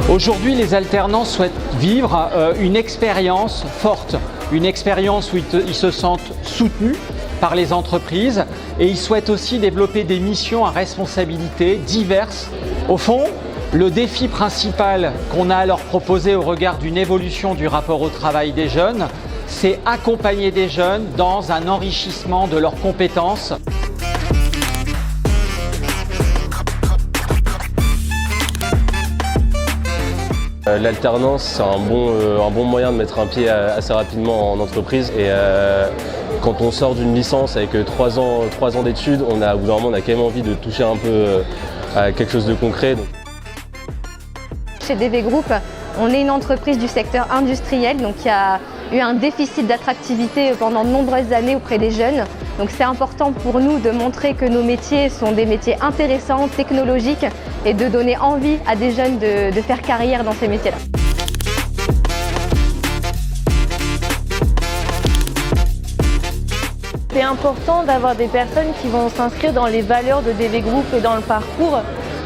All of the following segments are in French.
Aujourd'hui, les alternants souhaitent vivre une expérience forte, une expérience où ils se sentent soutenus par les entreprises et ils souhaitent aussi développer des missions à responsabilité diverses. Au fond, le défi principal qu'on a à leur proposer au regard d'une évolution du rapport au travail des jeunes, c'est accompagner des jeunes dans un enrichissement de leurs compétences. L'alternance, c'est un bon moyen de mettre un pied assez rapidement en entreprise. Et quand on sort d'une licence avec 3 ans d'études, au bout d'un moment, on a quand même envie de toucher un peu à quelque chose de concret. Chez DV Group, on est une entreprise du secteur industriel, donc il y a eu un déficit d'attractivité pendant de nombreuses années auprès des jeunes. Donc c'est important pour nous de montrer que nos métiers sont des métiers intéressants, technologiques et de donner envie à des jeunes de faire carrière dans ces métiers-là. C'est important d'avoir des personnes qui vont s'inscrire dans les valeurs de DV Group et dans le parcours.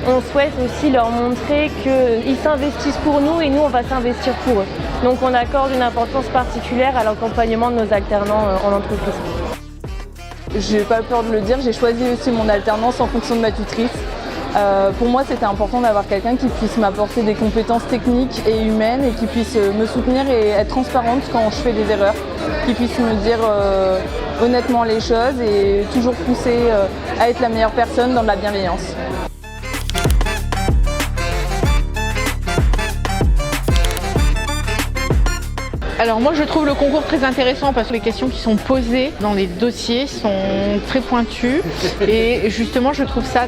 On souhaite aussi leur montrer qu'ils s'investissent pour nous et nous on va s'investir pour eux. Donc on accorde une importance particulière à l'accompagnement de nos alternants en entreprise. J'ai pas peur de le dire, j'ai choisi aussi mon alternance en fonction de ma tutrice. Pour moi, c'était important d'avoir quelqu'un qui puisse m'apporter des compétences techniques et humaines et qui puisse me soutenir et être transparente quand je fais des erreurs, qui puisse me dire honnêtement les choses et toujours pousser à être la meilleure personne dans de la bienveillance. Alors moi je trouve le concours très intéressant parce que les questions qui sont posées dans les dossiers sont très pointues et justement je trouve ça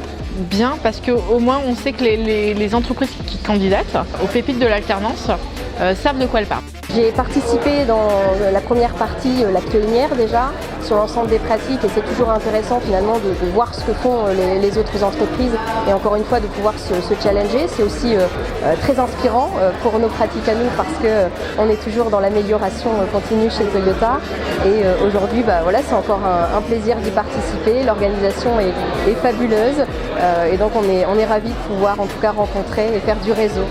bien parce qu'au moins on sait que les entreprises qui candidatent aux pépites de l'alternance savent de quoi elles parlent. J'ai participé dans la première partie, la pionnière déjà, sur l'ensemble des pratiques et c'est toujours intéressant finalement de voir ce que font les autres entreprises et encore une fois de pouvoir se challenger. C'est aussi très inspirant pour nos pratiques à nous parce qu'on est toujours dans l'amélioration continue chez Toyota et aujourd'hui voilà, c'est encore un plaisir d'y participer. L'organisation est fabuleuse et donc on est ravis de pouvoir en tout cas rencontrer et faire du réseau.